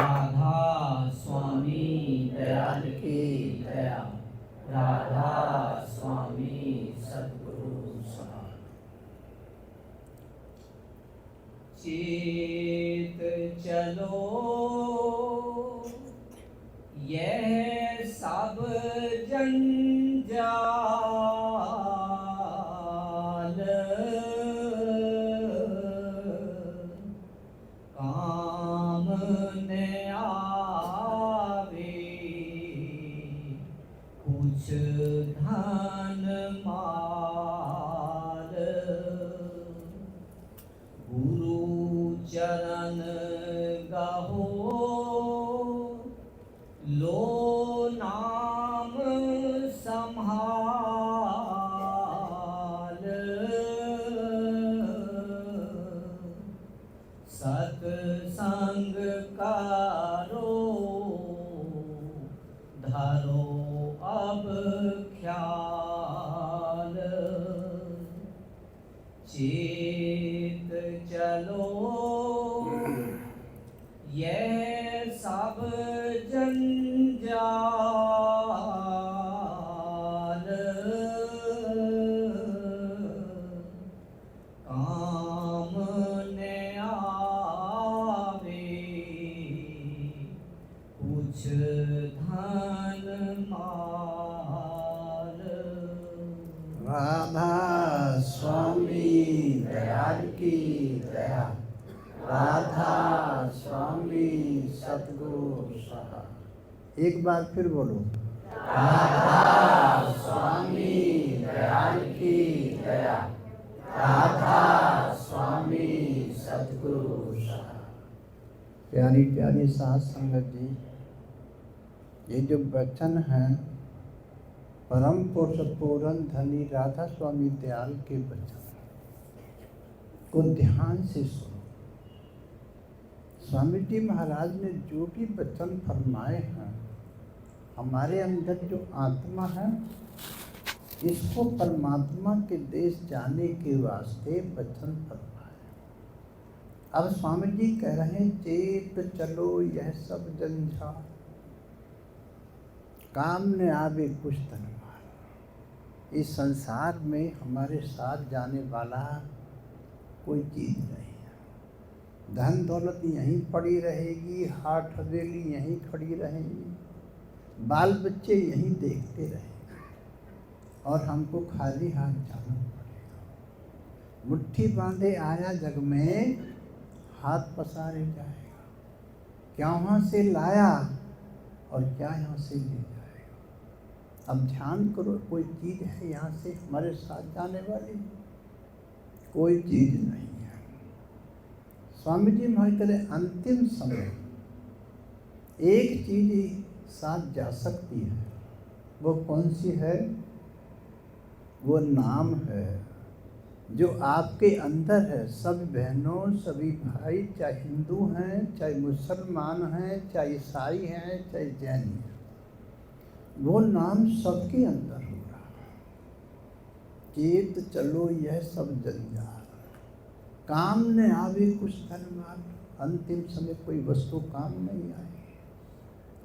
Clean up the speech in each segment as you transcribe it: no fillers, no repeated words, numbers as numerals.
राधा स्वामी दयाल की दया। राधा स्वामी सद्गुरु सहाय। चेत चलो यह सब जंजाल, काम न आवे कुछ धन माल। गुरु चरण गहो लो नाम संभाल। सत्संग करो धरो अब ख्याल। चेत चलो यह सब जंजाल, काम न आवे कुछ धन माल। राधा स्वामी दयाल की दया। राधा स्वामी सद्गुरु सहाय। एक बार फिर बोलो, राधा स्वामी दयाल की दया। राधा स्वामी सद्गुरु सहाय। प्यारी प्यारी साथ संगत जी, ये जो वचन है परम पुरुष पूरन धनी राधा स्वामी दयाल के वचन को ध्यान से सुनो। स्वामी जी महाराज ने जो भी वचन फरमाए हैं, हमारे अंदर जो आत्मा है इसको परमात्मा के देश जाने के वास्ते वचन फरमाए। अब स्वामी जी कह रहे हैं, चेत चलो यह सब जंझाल, काम न आवे कुछ धन माल। इस संसार में हमारे साथ जाने वाला कोई चीज नहीं है। धन दौलत यहीं पड़ी रहेगी, हाट हवेली यहीं खड़ी रहेगी, बाल बच्चे यहीं देखते रहेंगे और हमको खाली हाथ जाना पड़ेगा। मुट्ठी बांधे आया जग में, हाथ पसारे जाएगा। क्या वहाँ से लाया और क्या यहाँ से ले जाएगा। अब ध्यान करो, कोई चीज है यहाँ से हमारे साथ जाने वाली? कोई चीज नहीं है। स्वामी जी महाराज कहते अंतिम समय एक चीज ही साथ जा सकती है। वो कौन सी है? वो नाम है जो आपके अंदर है। सब बहनों, सभी भाई, चाहे हिंदू हैं, चाहे मुसलमान हैं, चाहे ईसाई हैं, चाहे जैन हैं, वो नाम सबके अंदर हो रहा है। चेत चलो यह सब जंजाल, काम न आवे कुछ धन माल। अंतिम समय कोई वस्तु काम नहीं आएगी।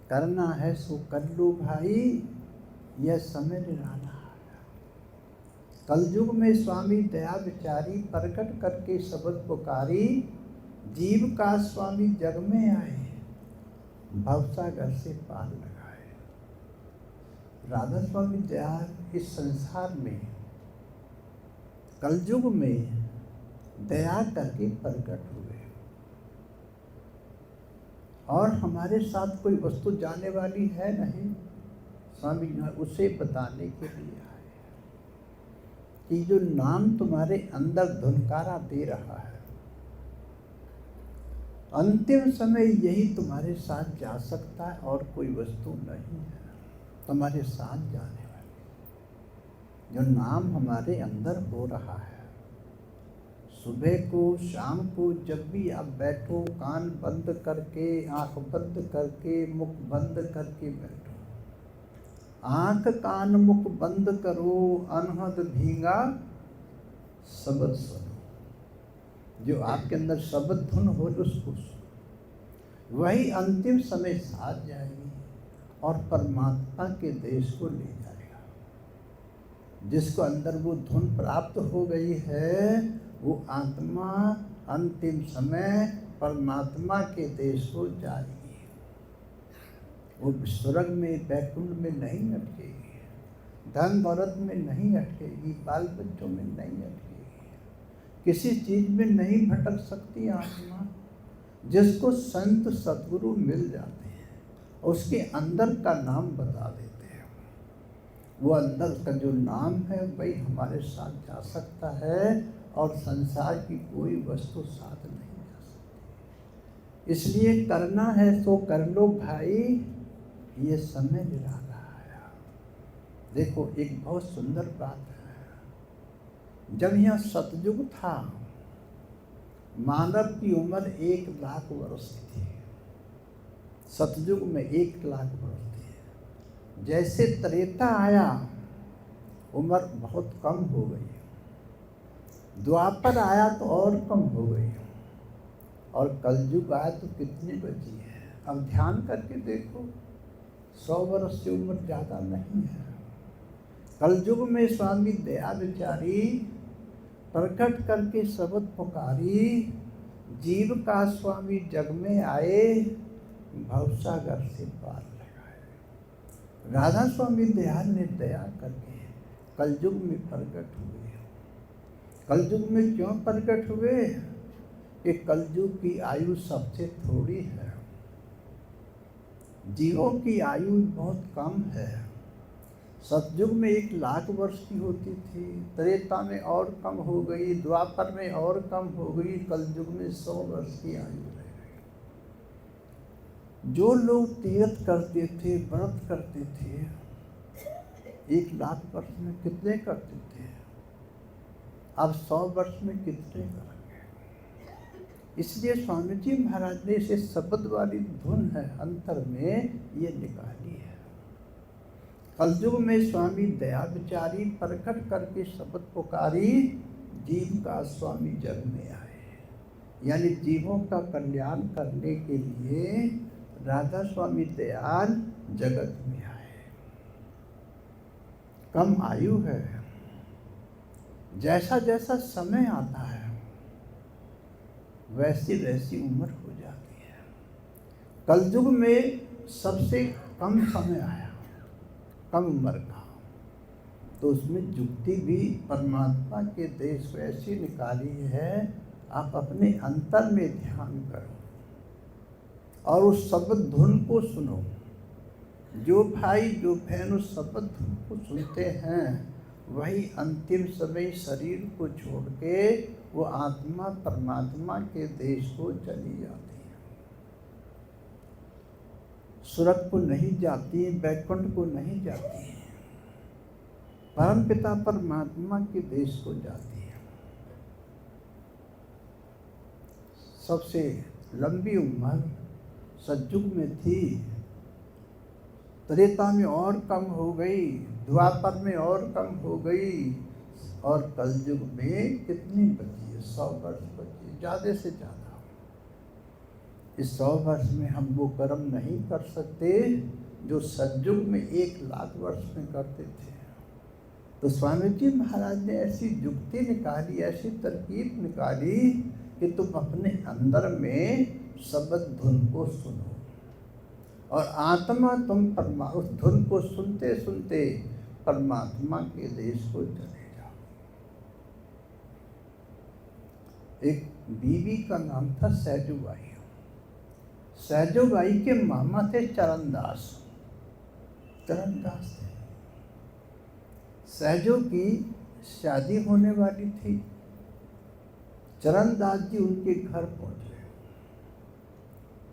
करना है सो कर लो भाई, यह समय निराला है। कलयुग में स्वामी दया विचारी, प्रकट करके शब्द पुकारी। जीव का स्वामी जग में आए, भवसागर से पार लगाए। राधा स्वामी दया इस संसार में कलयुग में दया करके प्रकट हुए और हमारे साथ कोई वस्तु जाने वाली है नहीं। स्वामी उसे बताने के लिए आए कि जो नाम तुम्हारे अंदर धुनकारा दे रहा है, अंतिम समय यही तुम्हारे साथ जा सकता है और कोई वस्तु नहीं है तुम्हारे साथ जाने वाली। जो नाम हमारे अंदर हो रहा है, सुबह को शाम को जब भी आप बैठो, कान बंद करके, आंख बंद करके, मुख बंद करके बैठो। आंख कान मुख बंद करो, अनहद भींगा शब्द सुनो। जो आपके अंदर शब्द धुन हो उसको सुनो। वही अंतिम समय साथ जाएगी और परमात्मा के देश को ले जाएगा। जिसको अंदर वो धुन प्राप्त हो गई है, वो आत्मा अंतिम समय परमात्मा के देश को जाएगी। वो स्वर्ग में, बैकुंठ में नहीं अटकेगी, धन दौलत में नहीं अटकेगी, बाल बच्चों में नहीं अटकेगी, किसी चीज में नहीं भटक सकती आत्मा। जिसको संत सतगुरु मिल जाते हैं, उसके अंदर का नाम बता देते हैं। वो अंदर का जो नाम है वही हमारे साथ जा सकता है और संसार की कोई वस्तु साथ नहीं जा सकती। इसलिए करना है तो कर लो भाई, ये समय निराला है। देखो एक बहुत सुंदर बात है। जब यहाँ सतयुग था, मानव की उम्र 1,00,000 वर्ष थी। सतयुग में 1,00,000 वर्ष थी। जैसे त्रेता आया, उम्र बहुत कम हो गई। द्वापर आया तो और कम हो गई, और कलयुग आया तो कितनी बची है। अब ध्यान करके देखो, 100 वर्ष से उम्र ज़्यादा नहीं है। कलयुग में स्वामी दया विचारी प्रकट करके शब्द पुकारी, जीव का स्वामी जग में आए, भवसागर से पार लगाए। राधा स्वामी दयाल ने दया करके कलयुग में प्रकट हुए। कलयुग में क्यों प्रकट हुए? कि कलयुग की आयु सबसे थोड़ी है, जीवों की आयु बहुत कम है। सतयुग में 1,00,000 वर्ष की होती थी, त्रेता में और कम हो गई, द्वापर में और कम हो गई, कलयुग में 100 वर्ष की आयु रह गई। जो लोग तीर्थ करते थे, व्रत करते थे, 1,00,000 वर्ष में कितने करते थे? अब 100 वर्ष में कितने करेंगे? इसलिए स्वामी जी महाराज ने इसे शब्द वाली धुन है अंतर में ये निकाली है। कलयुग में स्वामी दया विचारी प्रकट करके शब्द पुकारी, जीव का स्वामी जग में आए। यानी जीवों का कल्याण करने के लिए राधा स्वामी दयाल जगत में आए। कम आयु है, जैसा जैसा समय आता है वैसी वैसी उम्र हो जाती है। कलयुग में सबसे कम समय आया, कम उम्र का, तो उसमें युक्ति भी परमात्मा के देश को ऐसी निकाली है। आप अपने अंतर में ध्यान करो और उस शब्द धुन को सुनो। जो भाई जो बहन उस शब्द धुन को सुनते हैं, वही अंतिम समय शरीर को छोड़ के वो आत्मा परमात्मा के देश को चली जाती है। स्वर्ग को नहीं जाती, बैकुंठ को नहीं जाती, परम पिता परमात्मा के देश को जाती है। सबसे लंबी उम्र सतयुग में थी, त्रेता में और कम हो गई, द्वापर में और कम हो गई, और कलयुग में कितनी बची है? 100 वर्ष बची, ज़्यादा से ज़्यादा। इस 100 वर्ष में हम वो कर्म नहीं कर सकते जो सतयुग में 1,00,000 वर्ष में करते थे। तो स्वामी जी महाराज ने ऐसी युक्ति निकाली, ऐसी तरकीब निकाली कि तुम अपने अंदर में शब्द धुन को सुनो, और आत्मा तुम उस धुन को सुनते सुनते परमात्मा के देश को चले जाओ। एक बीवी का नाम था सहजोबाई। सहजोबाई के मामा थे चरणदास। चरणदास थे। सहजो की शादी होने वाली थी। चरणदास जी उनके घर पहुंचे।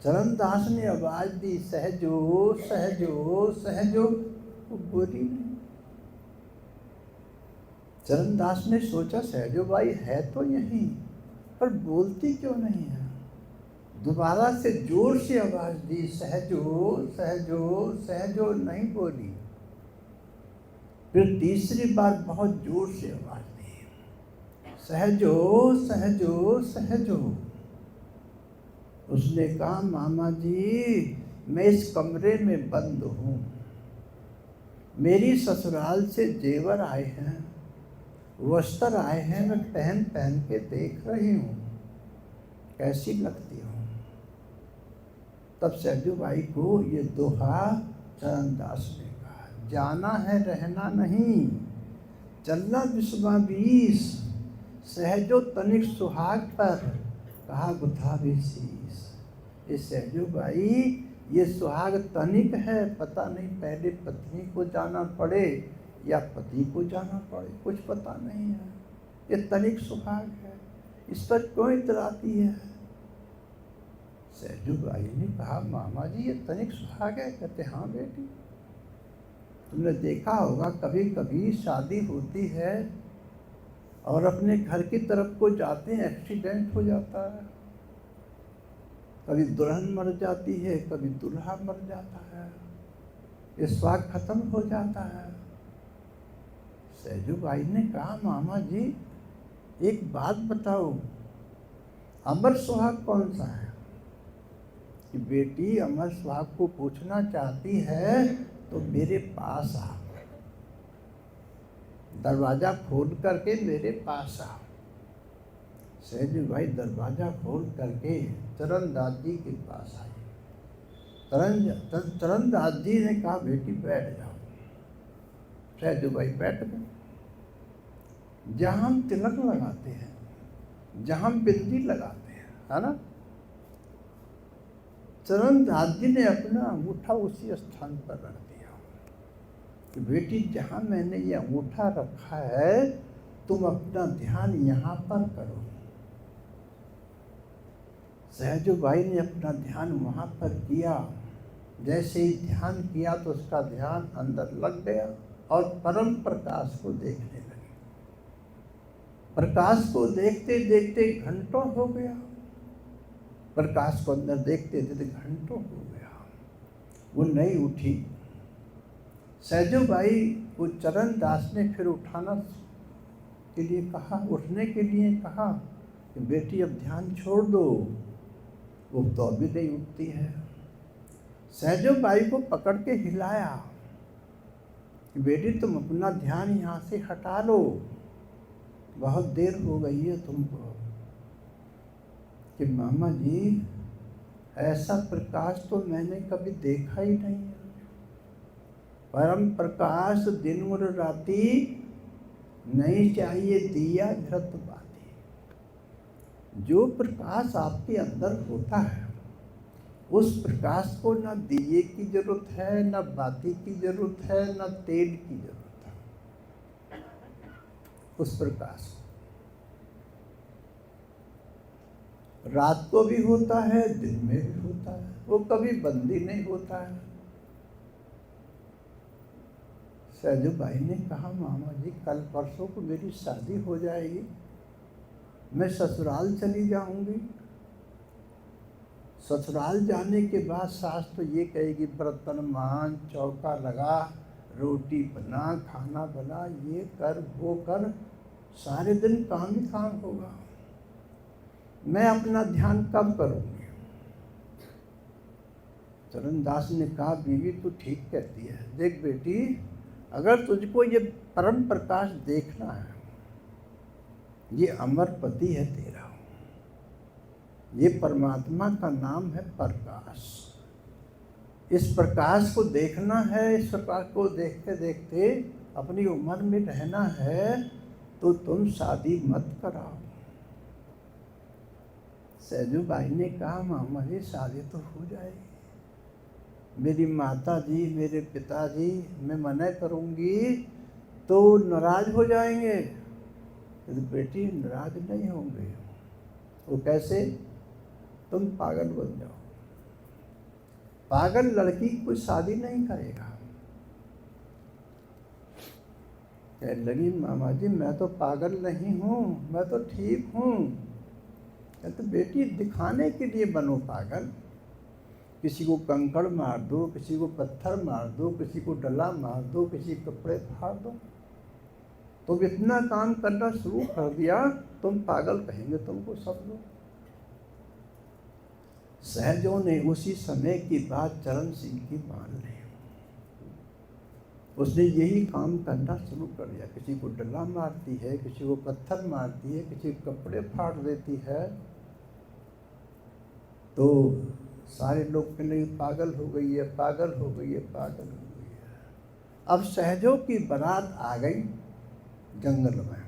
चरणदास ने आवाज दी, सहजो सहजो सहजो, वो बोली नहीं। चरणदास ने सोचा सहजो भाई है तो यहीं, पर बोलती क्यों नहीं है। दोबारा से जोर से आवाज दी, सहजो सहजो सहजो, नहीं बोली। फिर तीसरी बार बहुत जोर से आवाज दी, सहजो सहजो सहजो। उसने कहा मामा जी मैं इस कमरे में बंद हूँ, मेरी ससुराल से जेवर आए हैं, वस्त्र आए हैं, मैं पहन पहन के देख रही हूँ, कैसी लगती हूँ। तब सैजू भाई को ये दोहा चरणदास ने कहा, जाना है रहना नहीं, चलना विश्वा 20, सहजो तनिक सुहाग पर, कहा गुथा भी शीस। ये सहजू भाई ये सुहाग तनिक है, पता नहीं पहले पत्नी को जाना पड़े या पति को जाना पड़े, कुछ पता नहीं है। ये तनिक सुहाग है, इस पर क्यों इतराती है। सहजू भाई ने कहा मामा जी ये तनिक सुहाग है। कहते हाँ बेटी, तुमने देखा होगा कभी कभी शादी होती है और अपने घर की तरफ को जाते हैं, एक्सीडेंट हो जाता है, कभी दुल्हन मर जाती है, कभी दूल्हा मर जाता है, ये सुहाग खत्म हो जाता है। सहजू भाई ने कहा मामा जी एक बात बताओ, अमर सुहाग कौन सा है। कि बेटी अमर सुहाग को पूछना चाहती है तो मेरे पास आ, दरवाजा खोल करके मेरे पास आ। सहजू भाई दरवाजा खोल करके चरणदास जी के पास आए। चरणदास जी ने कहा बेटी बैठ जाओ। सहजू भाई बैठ गए। जहाँ हम तिलक लगाते हैं, जहाँ हम बिंदी लगाते हैं, है ना, चरणदास जी ने अपना अंगूठा उसी स्थान पर रख दिया कि बेटी जहाँ मैंने ये अंगूठा रखा है तुम अपना ध्यान यहाँ पर करो। सहजू भाई ने अपना ध्यान वहाँ पर किया। जैसे ही ध्यान किया तो उसका ध्यान अंदर लग गया और परम प्रकाश को देखने लगे। प्रकाश को देखते देखते घंटों हो गया, प्रकाश को अंदर देखते देखते घंटों हो गया, वो नहीं उठी। सहजू भाई को चरणदास ने फिर उठाना के लिए कहा, उठने के लिए कहा कि बेटी अब ध्यान छोड़ दो। वो तो अभी नहीं उठती है। सहजू भाई को पकड़ के हिलाया कि बेटी तुम अपना ध्यान यहाँ से हटा लो, बहुत देर हो गई है तुमको। कि मामा जी ऐसा प्रकाश तो मैंने कभी देखा ही नहीं है। परम प्रकाश दिन और राती, नहीं चाहिए दिया घृत बाती। जो प्रकाश आपके अंदर होता है उस प्रकाश को न दिए की जरूरत है, न बाती की जरूरत है, न तेल की जरूरत है। उस प्रकाश रात को भी होता है, दिन में भी होता है, वो कभी बंदी नहीं होता है। सहजू भाई ने कहा मामा जी कल परसों को मेरी शादी हो जाएगी, मैं ससुराल चली जाऊंगी। ससुराल जाने के बाद सास तो ये कहेगी बर्तन मान, चौका लगा, रोटी बना, खाना बना, ये कर वो कर, सारे दिन काम ही काम होगा, मैं अपना ध्यान कब करूँगी। चरणदास ने कहा बीवी तू ठीक कहती है। देख बेटी, अगर तुझको ये परम प्रकाश देखना है, ये अमर पति है तेरा, ये परमात्मा का नाम है प्रकाश। इस प्रकाश को देखना है, इस प्रकाश को देखते देखते अपनी उम्र में रहना है, तो तुम शादी मत कराओ। सहजू भाई ने कहा मामा जी शादी तो हो जाएगी, मेरी माता जी मेरे पिताजी मैं मना करूँगी तो नाराज हो जाएंगे। तो बेटी नाराज नहीं होंगे। वो कैसे? तुम पागल बन जाओ। पागल लड़की कोई शादी नहीं करेगा। कहने लगी मामा जी मैं तो पागल नहीं हूँ, मैं तो ठीक हूँ। कहते बेटी दिखाने के लिए बनो पागल, किसी को कंकड़ मार दो, किसी को पत्थर मार दो, किसी को डला मार दो, किसी कपड़े फाड़ दो, तुम इतना काम करना शुरू कर दिया, तुम पागल कहेंगे तुमको सब लोग। सहजों ने उसी समय की बात चरण सिंह की मान ली। उसने यही काम करना शुरू कर दिया। किसी को डला मारती है, किसी को पत्थर मारती है, किसी के कपड़े फाड़ देती है, तो सारे लोग कहने लगे पागल हो गई है, पागल हो गई है, पागल हो गई है। अब सहजों की बारात आ गई जंगल में।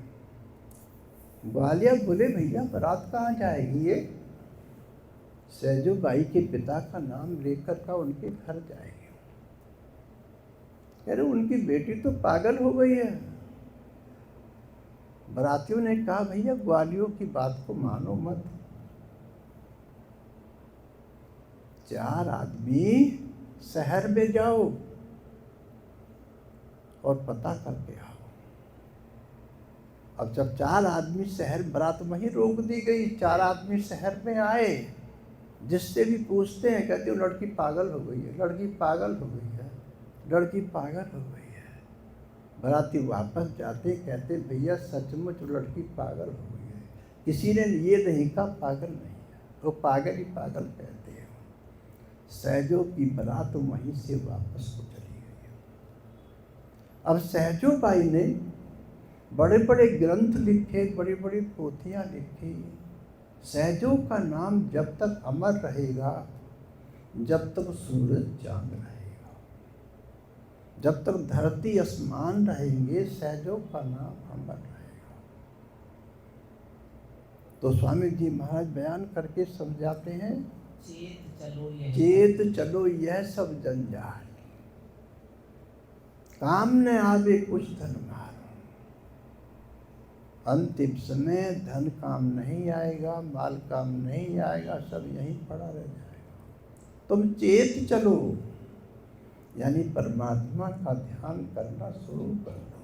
ग्वालियर बोले भैया बारात कहाँ जाएगी ये? सहजो बाई के पिता का नाम लेकर का उनके घर जाएगी। कह रहे उनकी बेटी तो पागल हो गई है। बारातियों ने कहा भैया ग्वालियों की बात को मानो मत। 4 आदमी शहर में जाओ और पता करके आओ। अब जब 4 आदमी शहर, बारात वहीं रोक दी गई। 4 आदमी शहर में आए, जिससे भी पूछते हैं कहते हो लड़की पागल हो गई है, लड़की पागल हो गई है, लड़की पागल हो गई है। बाराती वापस जाते कहते भैया सचमुच लड़की पागल हो गई है, किसी ने ये नहीं कहा पागल नहीं है, वो पागल ही पागल कहते हैं। सहजों की बारात वहीं से वापस को चली गई। अब सहजो बाई ने बड़े बड़े ग्रंथ लिखे, बड़ी बड़ी पोथियाँ लिखी। सहजों का नाम जब तक अमर रहेगा, जब तक सूरज चांद रहेगा, जब तक धरती आसमान रहेंगे, सहजों का नाम अमर रहेगा। तो स्वामी जी महाराज बयान करके समझाते हैं, चेत चलो यह सब जंजाल, काम न आवे कुछ धन मारो। अंतिम समय धन काम नहीं आएगा, माल काम नहीं आएगा, सब यहीं पड़ा रह जाएगा। तुम चेत चलो, यानी परमात्मा का ध्यान करना शुरू कर दो।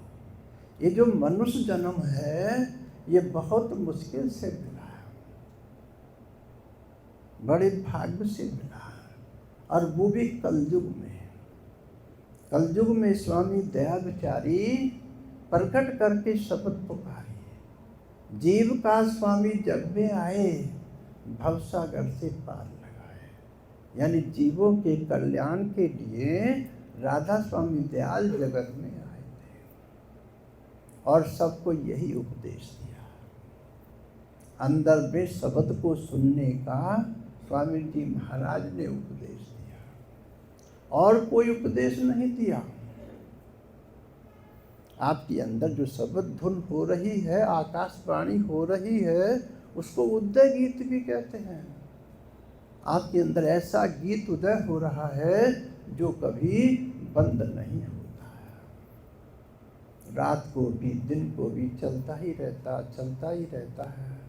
ये जो मनुष्य जन्म है ये बहुत मुश्किल से मिला है, बड़े भाग्य से मिला है, और वो भी कलयुग में। कलयुग में स्वामी दया विचारी प्रकट करके शब्द पुकारे, जीव का स्वामी जग में आए, भवसागर से पार लगाए। यानी जीवों के कल्याण के लिए राधा स्वामी दयाल जगत में आए थे और सबको यही उपदेश दिया। अंदर में शब्द को सुनने का स्वामी जी महाराज ने उपदेश दिया, और कोई उपदेश नहीं दिया। आपके अंदर जो शब्द धुन हो रही है, आकाशवाणी हो रही है, उसको उदय गीत भी कहते हैं। आपके अंदर ऐसा गीत उदय हो रहा है जो कभी बंद नहीं होता है, रात को भी दिन को भी चलता ही रहता, चलता ही रहता है।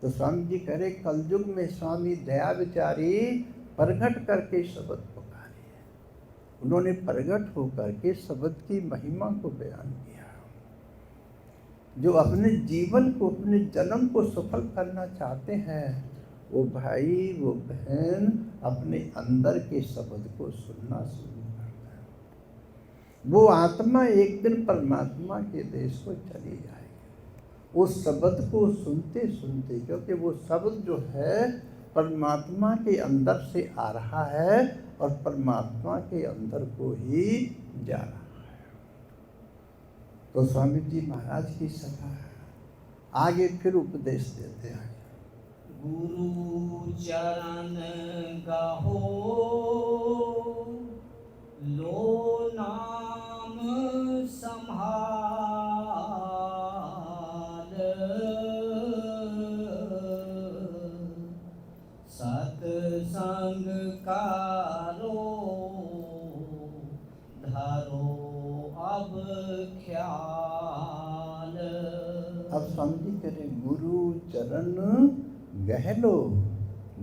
तो स्वामी जी कह रहे कलयुग में स्वामी दया विचारी प्रगट करके शब्द पुकारे। उन्होंने प्रगट होकर के शब्द की महिमा को बयान किया। जो अपने जीवन को, अपने जन्म को सफल करना चाहते हैं, वो भाई वो बहन अपने अंदर के शब्द को सुनना शुरू करता है। वो आत्मा एक दिन परमात्मा के देश को चली जाएगी उस शब्द को सुनते सुनते, क्योंकि वो शब्द जो है परमात्मा के अंदर से आ रहा है और परमात्मा के अंदर को ही जा रहा है। तो स्वामी जी महाराज की सलाह है, आगे फिर उपदेश देते हैं। गुरु चरण गाहो लो नाम संभाल, सत्संग कारो धरो अब ख्याल। अब स्वामी जी कह रहे गुरु चरण गहलो,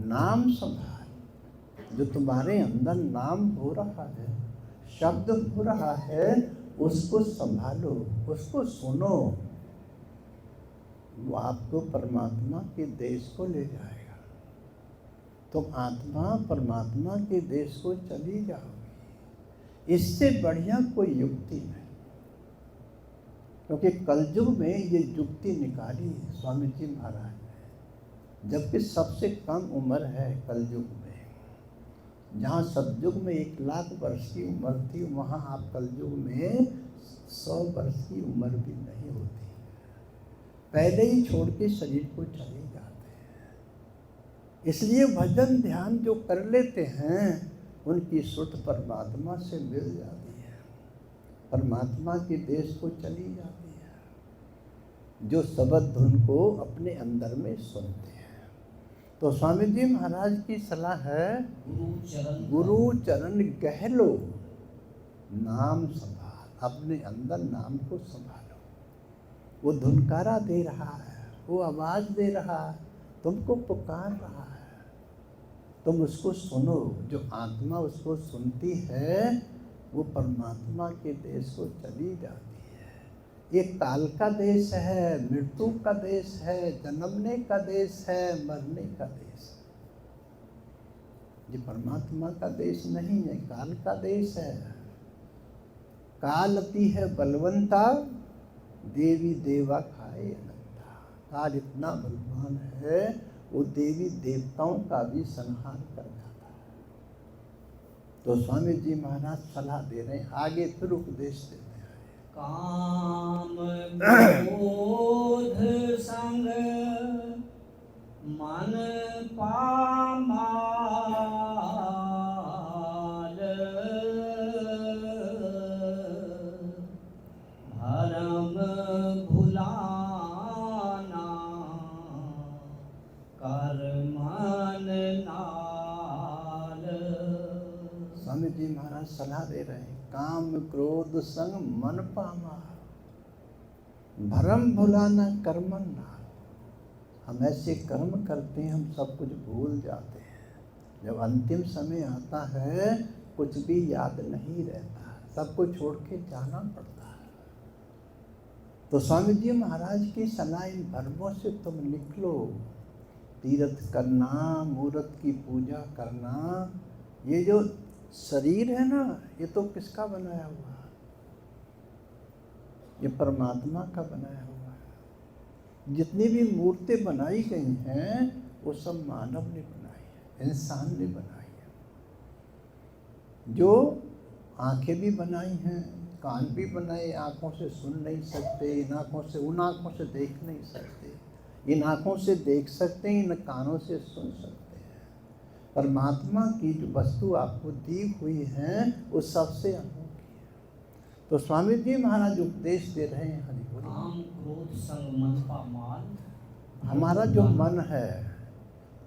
नाम संभाल। जो तुम्हारे अंदर नाम हो रहा है, शब्द हो रहा है, उसको संभालो, उसको सुनो। वो आपको परमात्मा के देश को ले जाएगा। तुम आत्मा परमात्मा के देश को चली जाओगी। इससे बढ़िया कोई युक्ति नहीं, क्योंकि कलयुग में ये युक्ति निकाली है स्वामी जी महाराज ने, जबकि सबसे कम उम्र है कलयुग में। जहाँ सतयुग में 1,00,000 वर्ष की उम्र थी, वहाँ आप कलयुग में 100 वर्ष की उम्र भी नहीं होती, पहले ही छोड़ के शरीर को चले जाते हैं। इसलिए भजन ध्यान जो कर लेते हैं उनकी सुध परमात्मा से मिल जाती है, परमात्मा के देश को चली जाती है, जो शब्द धुन को अपने अंदर में सुनते हैं। तो स्वामी जी महाराज की सलाह है, गुरु चरण गहलो, नाम संभाल, अपने अंदर नाम को संभालो। वो धुनकारा दे रहा है, वो आवाज़ दे रहा है, तुमको पुकार रहा है, तुम उसको सुनो। जो आत्मा उसको सुनती है वो परमात्मा के देश को चली जाती है। ये काल का देश है, मृत्यु का देश है, जन्मने का देश है, मरने का देश है। ये परमात्मा का देश नहीं है, काल का देश है। काल अति है बलवंता, देवी देवा खाए अनंता। काल इतना बलवान है, वो देवी देवताओं का भी संहार कर जाता है। तो स्वामी जी महाराज सलाह दे रहे हैं, आगे फिर उपदेश देते हैं। काम क्रोध संग मन पामाल, भरम भुलाना कर मन नाल। स्वामी जी महाराज सलाह दे रहे हैं, काम क्रोध संग मन पामा, भरम भुलाना कर्मन नाल। हम ऐसे कर्म करते हैं, हम सब कुछ भूल जाते हैं। जब अंतिम समय आता है कुछ भी याद नहीं रहता, सबको छोड़ के जाना पड़ता है। तो स्वामी जी महाराज की सलाह, इन भरमों से तुम निकलो। तीर्थ करना, मूर्त की पूजा करना, ये जो शरीर है ना, ये तो किसका बनाया हुआ है? ये परमात्मा का बनाया हुआ है। जितनी भी मूर्तें बनाई गई हैं वो सब मानव ने बनाई है, इंसान ने बनाई है। जो आंखें भी बनाई हैं, कान भी बनाए, आंखों से सुन नहीं सकते, इन आंखों से उन आंखों से देख नहीं सकते, इन आंखों से देख सकते हैं, इन कानों से सुन सकते हैं। परमात्मा की जो वस्तु आपको दी हुई है वो सबसे अनोखी है। तो स्वामी जी महाराज उपदेश दे रहे हैं, हरि बोल। काम क्रोध संग मन पामाल, हमारा जो मन है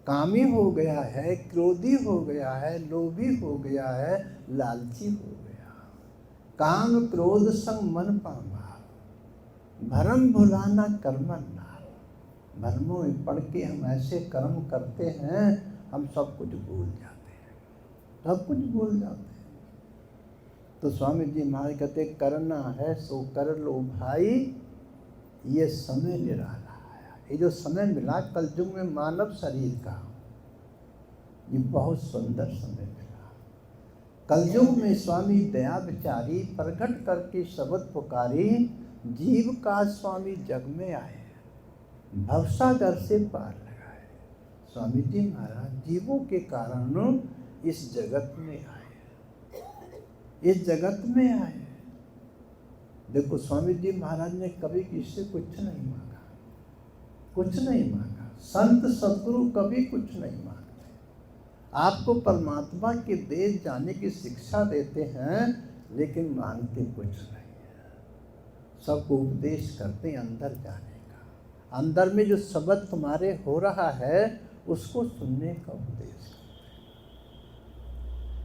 कामी हो गया है, क्रोधी हो गया है, लोभी हो गया है, लालची हो गया। काम क्रोध संग मन पामाल, भरम भुलाना कर्मन नाल। भरमों में पड़ के हम ऐसे कर्म करते हैं, हम सब कुछ भूल जाते हैं, सब कुछ भूल जाते हैं। तो स्वामी जी महाराज कहते, करना है सो कर लो भाई, ये समय निराला है। ये जो समय मिला कलयुग में मानव शरीर का, ये बहुत सुंदर समय मिला। कलयुग में स्वामी दया विचारी प्रकट करके शब्द पुकारी, जीव का स्वामी जग में आए, भवसागर से पार लगाए। स्वामी जी महाराज जीवों के कारण इस जगत में आए, इस जगत में आए। देखो स्वामी जी महाराज ने कभी किसी से कुछ नहीं मांगा, कुछ नहीं मांगा। संत सद्गुरु कभी कुछ नहीं मांगते। आपको परमात्मा के देश जाने की शिक्षा देते हैं, लेकिन मांगते कुछ नहीं है। सबको उपदेश करते हैं अंदर जाने का। अंदर में जो शब्द तुम्हारे हो रहा है उसको सुनने का उपदेश करते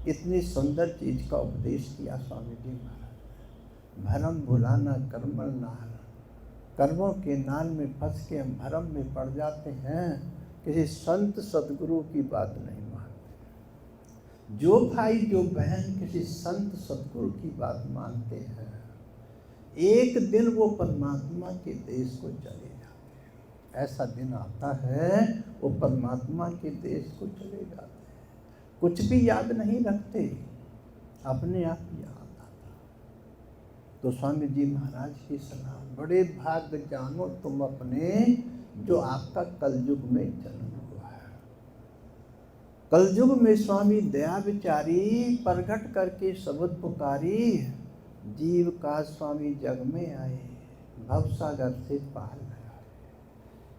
हैं। इतनी सुंदर चीज का उपदेश किया स्वामी जी महाराज। भरम भुलाना कर्मल नाल, कर्मों के नाल में फंस के हम भरम में पड़ जाते हैं, किसी संत सद्गुरु की बात नहीं मानते। जो भाई जो बहन किसी संत सद्गुरु की बात मानते हैं, एक दिन वो परमात्मा के देश को चले जाते हैं। ऐसा दिन आता है वो परमात्मा के देश को चले जाते हैं। कुछ भी याद नहीं रखते, अपने आप याद आता। तो स्वामी जी महाराज की सलाह, बड़े भाग्य जानो तुम अपने, जो आपका कलयुग में जन्म हुआ है। कलयुग में स्वामी दया विचारी, प्रगट करके शब्द पुकारी, जीव का स्वामी जग में आए, भवसागर से पार लगा।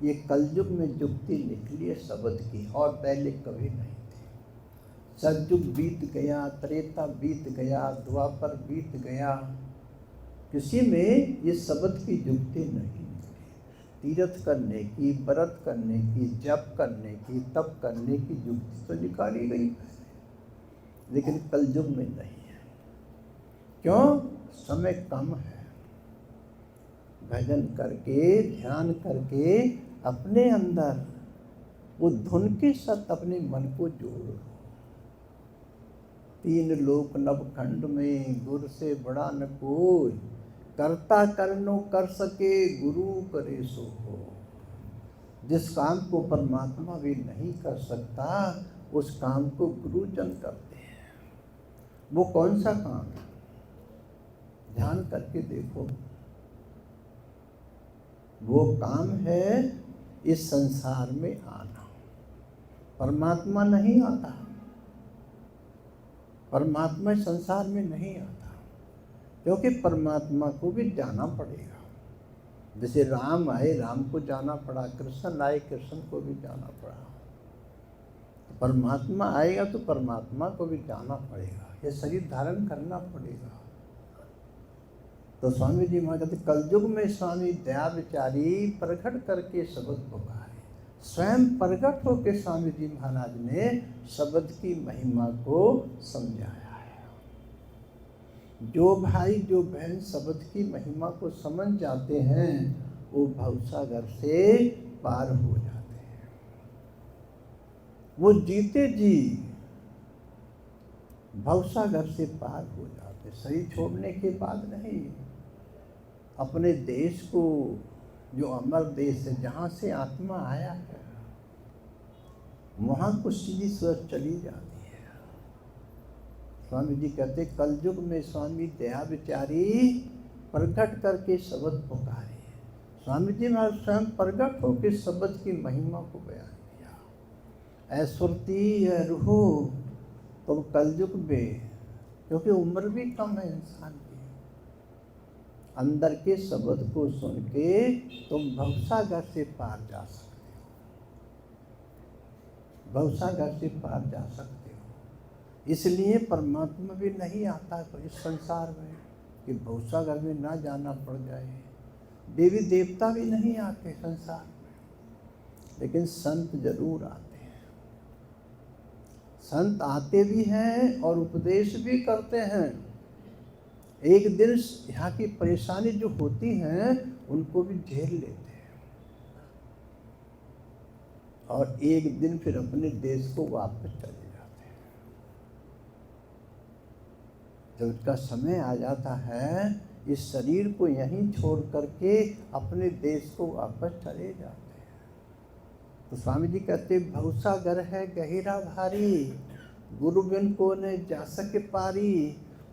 ये कलयुग में युक्ति निकली है शब्द की, और पहले कभी नहीं थी। सतयुग बीत गया, त्रेता बीत गया, द्वापर बीत गया, किसी में ये शब्द की युक्ति नहीं निकली। तीर्थ करने की, व्रत करने की, जप करने की, तप करने की युक्ति तो निकाली गई, लेकिन कलयुग में नहीं है। क्यों? समय कम है। भजन करके, ध्यान करके अपने अंदर वो धुन के साथ अपने मन को जोड़ो। तीन लोक नवखंड में गुरु से बड़ा न कोई, करता करनो कर सके गुरु करे सो हो। जिस काम को परमात्मा भी नहीं कर सकता, उस काम को गुरुजन करते हैं। वो कौन सा काम है? ध्यान करके देखो। वो काम है इस संसार में आना। परमात्मा नहीं आता, परमात्मा इस संसार में नहीं आता, क्योंकि परमात्मा को भी जाना पड़ेगा। जैसे राम आए, राम को जाना पड़ा, कृष्ण आए, कृष्ण को भी जाना पड़ा। तो परमात्मा आएगा तो परमात्मा को भी जाना पड़ेगा, ये शरीर धारण करना पड़ेगा। तो स्वामी जी महाराज कहते कलयुग में स्वामी दया विचारी, प्रकट करके शब्द पुकारे। स्वयं प्रकट होकर स्वामी जी महाराज ने शब्द की महिमा को समझाया है। जो भाई जो बहन शब्द की महिमा को समझ जाते हैं, वो भवसागर से पार हो जाते हैं। वो जीते जी भवसागर से पार हो जाते, शरीर छोड़ने के बाद नहीं। अपने देश को, जो अमर देश है, जहाँ से आत्मा आया है, वहाँ को सीधी सोच चली जाती है। स्वामी जी कहते कलयुग में स्वामी दया विचारी, प्रकट करके शब्द पुकारे। स्वामी जी ने स्वयं प्रकट होकर शब्द की महिमा को बयान किया। ऐश्वर्ती रूहो तुम कलयुग में, क्योंकि उम्र भी कम है इंसान की, अंदर के शब्द को सुन के तुम भवसागर से पार जा सकते हो, भवसागर से पार जा सकते हो। इसलिए परमात्मा भी नहीं आता इस संसार में कि भवसागर में ना जाना पड़ जाए। देवी देवता भी नहीं आते संसार में, लेकिन संत जरूर आते हैं। संत आते भी हैं और उपदेश भी करते हैं। एक दिन यहाँ की परेशानी जो होती हैं उनको भी झेल लेते हैं, और एक दिन फिर अपने देश को वापस चले जाते हैं। जब उसका समय आ जाता है, इस शरीर को यहीं छोड़ करके अपने देश को वापस चले जाते हैं। तो स्वामी जी कहते भवसागर है गहिरा भारी, गुरु बिन को न जा सके पारी,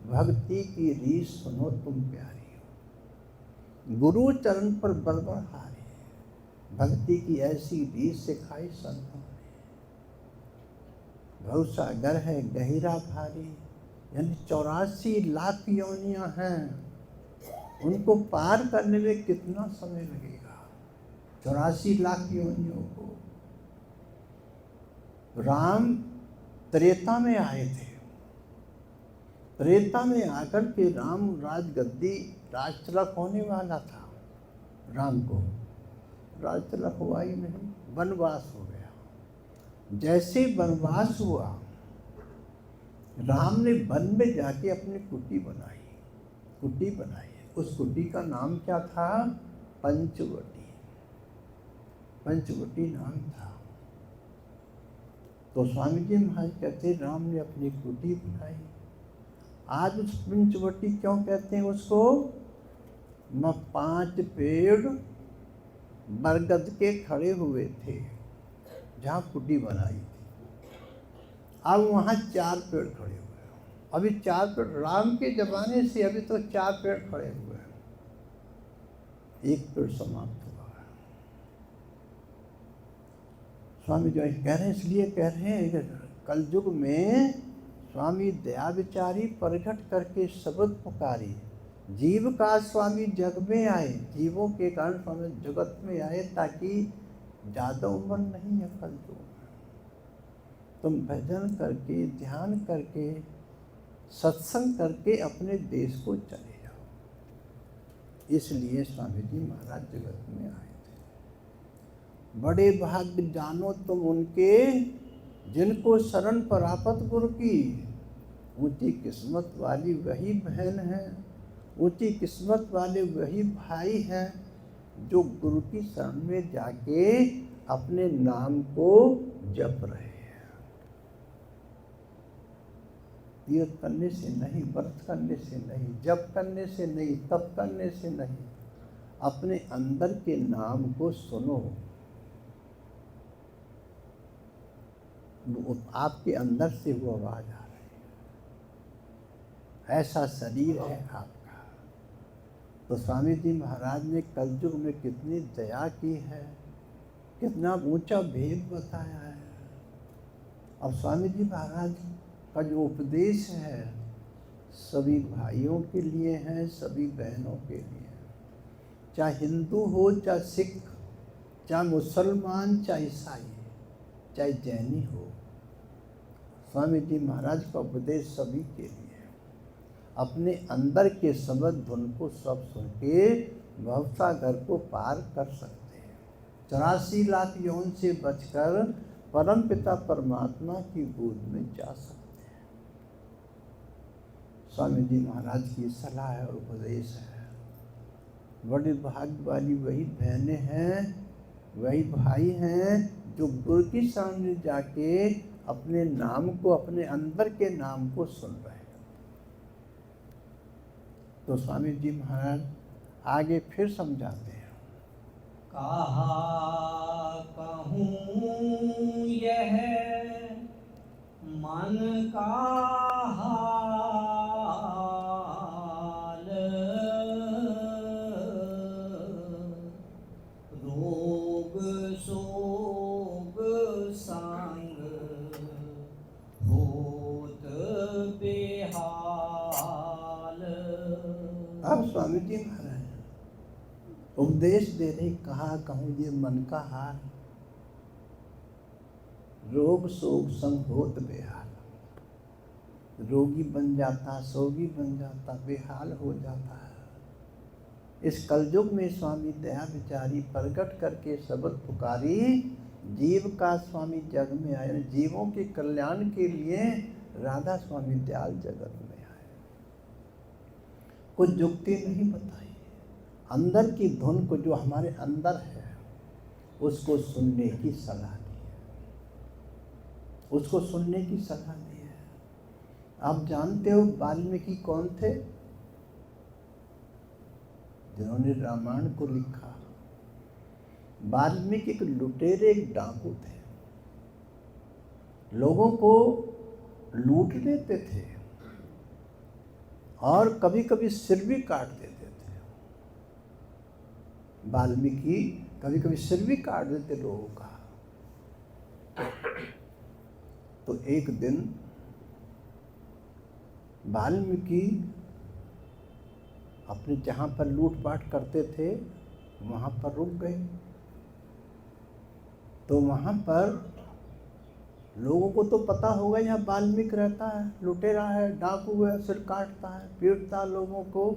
भक्ति की रीस सुनो तुम प्यारी। गुरु चरण पर बरबर हारे, भक्ति की ऐसी रीस सिखाई संतों ने। भवसागर है गहिरा भारी, यानी 84 लाख योनियां हैं, उनको पार करने में कितना समय लगेगा? 84 लाख योनियों को। राम त्रेता में आए थे, त्रेता में आकर के राम राज गद्दी राज तिलक होने वाला था। राम को राज तिलक हुआ ही नहीं, वनवास हो गया। जैसे वनवास हुआ, राम ने वन में जाके अपनी कुटी बनाई, कुटी बनाई। उस कुटी का नाम क्या था? पंचवटी, पंचवटी नाम था। तो स्वामी जी महाराज कहते राम ने अपनी कुटी बनाई। आज उस पंचवटी क्यों कहते हैं उसको? 5 पेड़ बरगद के खड़े हुए थे जहाँ कुटी बनाई थी। अब वहाँ 4 पेड़ खड़े हुए हैं। अभी 4 पेड़, राम के जमाने से अभी तो 4 पेड़ खड़े हुए हैं, 1 पेड़ समाप्त हुआ है। स्वामी जी कह रहे हैं, इसलिए कह रहे हैं कलयुग में स्वामी दया विचारी प्रकट करके शब्द पुकारी, जीव का स्वामी जग में आए, जीवों के कारण स्वामी जगत में आए, ताकि ज़्यादा उम्र नहीं है कलयुग में। तुम भजन करके, ध्यान करके, सत्संग करके अपने देश को चले जाओ। इसलिए स्वामी जी महाराज जगत में आए थे। बड़े भाग्य जानो तुम उनके, जिनको शरण प्राप्त गुरु की। ऊंची किस्मत वाली वही बहन है, ऊंची किस्मत वाले वही भाई हैं, जो गुरु की शरण में जाके अपने नाम को जप रहे हैं। तीर्थ करने से नहीं, व्रत करने से नहीं, जप करने से नहीं, तप करने से नहीं, अपने अंदर के नाम को सुनो। आपके अंदर से वो आवाज आ रही है। ऐसा शरीर है आपका। तो स्वामी जी महाराज ने कलयुग में कितनी दया की है, कितना ऊंचा भेद बताया है। अब स्वामी जी महाराज का जो उपदेश है सभी भाइयों के लिए है, सभी बहनों के लिए है। चाहे हिंदू हो, चाहे सिख, चाहे मुसलमान, चाहे ईसाई, चाहे जैनी हो, स्वामी जी महाराज का उपदेश सभी के लिए। अपने अंदर के शब्द धुन को सब सुन के भवसागर को पार कर सकते हैं। 84 लाख यौन से बचकर परम पिता परमात्मा की गोद में जा सकते हैं। स्वामी जी महाराज की सलाह और उपदेश है। बड़े भाग्य वाली वही बहनें हैं, वही भाई हैं, जो गुरु की सामने जाके अपने नाम को, अपने अंदर के नाम को सुन रहे हैं। तो स्वामी जी महाराज आगे फिर समझाते हैं। कहा कहूँ यह मन का हाल, रोग शोक संग होत बेहाल। अब स्वामी जी महाराज उपदेश दे रहे, कहा कहूँ ये मन का हाल, रोग शोक संग होत बेहाल। रोगी बन जाता, सोगी बन जाता, बेहाल हो जाता है। इस कलयुग में स्वामी दया विचारी प्रकट करके शब्द पुकारी, जीव का स्वामी जग में आए, जीवों के कल्याण के लिए राधा स्वामी दयाल जगत में आए। कुछ युक्ति नहीं बताई, अंदर की धुन को जो हमारे अंदर है उसको सुनने की सलाह दी है, उसको सुनने की सलाह दी है। आप जानते हो वाल्मीकि कौन थे? जिन्होंने रामायण को लिखा। वाल्मीकि एक लुटेरे, एक डाकू थे, लोगों को लूट लेते थे और कभी कभी सिर भी काट देते थे। वाल्मीकि कभी कभी सिर भी काट देते लोगों का। तो एक दिन वाल्मीकि अपने जहाँ पर लूटपाट करते थे वहाँ पर रुक गए। तो वहाँ पर लोगों को तो पता होगा यहाँ वाल्मीकि रहता है, लुटेरा है, डाकू है, सिर काटता है, पीटता लोगों को,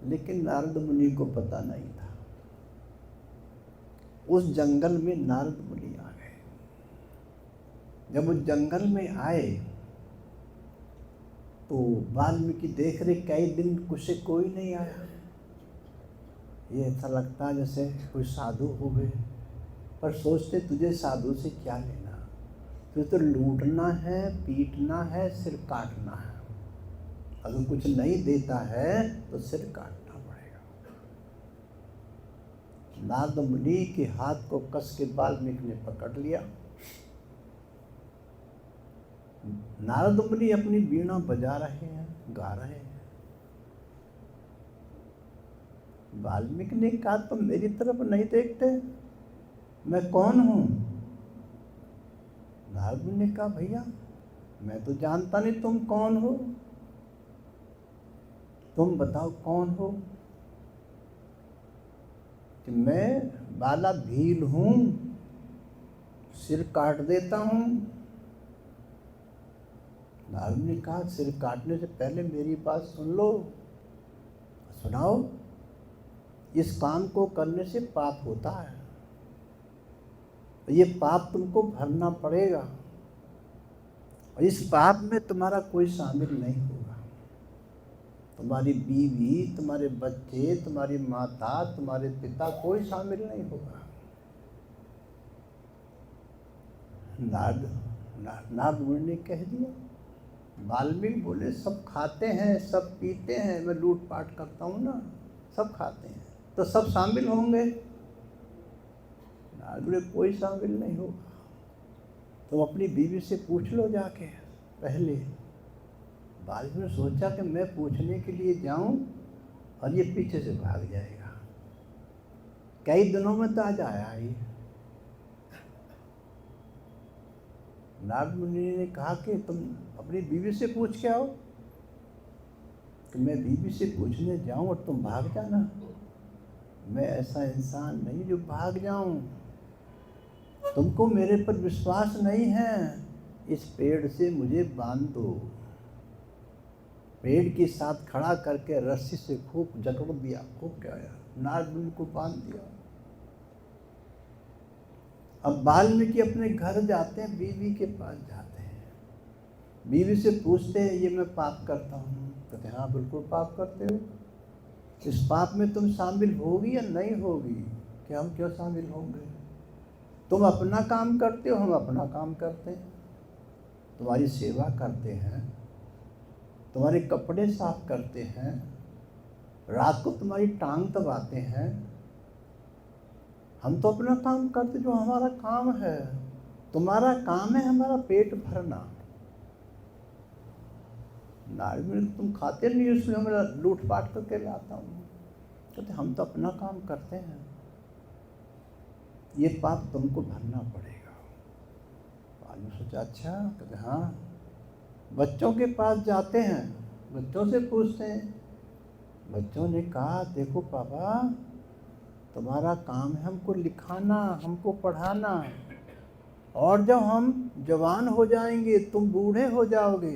लेकिन नारद मुनि को पता नहीं था। उस जंगल में नारद मुनि आ गए। जब उस जंगल में आए तो वाल्मीकि देख रहे कई दिन कुछ कोई नहीं आया। ये ऐसा लगता है जैसे कोई साधु हो गए, पर सोचते तुझे साधु से क्या लेना, तुझे तो लूटना है, पीटना है, सिर काटना है। अगर कुछ नहीं देता है तो सिर काटना पड़ेगा। नारद मुनि के हाथ को कस के वाल्मीकि ने पकड़ लिया। नारद मुनि अपनी वीणा बजा रहे हैं, गा रहे हैं। वाल्मीकि ने कहा तुम मेरी तरफ नहीं देखते, मैं कौन हूं? नारद मुनि ने कहा भैया मैं तो जानता नहीं तुम कौन हो, तुम बताओ कौन हो। कि मैं बाला भील हूँ, सिर काट देता हूँ। नारद ने कहा सिर काटने से पहले मेरी बात सुन लो। सुनाओ। इस काम को करने से पाप होता है, ये पाप तुमको भरना पड़ेगा, और इस पाप में तुम्हारा कोई शामिल नहीं होगा। तुम्हारी बीवी, तुम्हारे बच्चे, तुम्हारी माता, तुम्हारे पिता, कोई शामिल नहीं होगा। नारद मुनि ने कह दिया। वाल्मीकि बोले सब खाते हैं, सब पीते हैं, मैं लूटपाट करता हूँ ना, सब खाते हैं, तो सब शामिल होंगे। नारद बोले कोई शामिल नहीं होगा। तुम अपनी बीवी से पूछ लो जाके पहले। वाल्मीकि ने सोचा कि मैं पूछने के लिए जाऊं और ये पीछे से भाग जाएगा, कई दिनों में तो आज आया ही। नारद मुनि ने कहा कि तुम अपनी बीवी से पूछ के आओ। कि मैं बीवी से पूछने जाऊं और तुम भाग जाना, मैं ऐसा इंसान नहीं जो भाग जाऊं। तुमको मेरे पर विश्वास नहीं है, इस पेड़ से मुझे बांध दो। पेड़ के साथ खड़ा करके रस्सी से खूब जकड़ दिया, खूब क्या नारद मुनि को बांध दिया। अब वाल्मीकि अपने घर जाते हैं, बीवी के पास जाते हैं, बीवी से पूछते हैं ये मैं पाप करता हूँ। कहते हाँ बिल्कुल पाप करते हो। इस पाप में तुम शामिल होगी या नहीं होगी? कि हम क्यों शामिल होंगे, तुम अपना काम करते हो, हम अपना काम करते हैं। तुम्हारी सेवा करते हैं, तुम्हारे कपड़े साफ करते हैं, रात को तुम्हारी टांग दबाते हैं। हम तो अपना काम करते जो हमारा काम है। तुम्हारा काम है हमारा पेट भरना। नारद मुनि तुम खाते नहीं, उसमें हमारा लूटपाट करके लाता हूँ। कहते हम तो अपना काम करते हैं, ये पाप तुमको भरना पड़ेगा। आदमी सोचा अच्छा। कहते हाँ। बच्चों के पास जाते हैं, बच्चों से पूछते हैं। बच्चों ने कहा देखो पापा, तुम्हारा काम है हमको लिखाना, हमको पढ़ाना, और जब हम जवान हो जाएंगे, तुम बूढ़े हो जाओगे,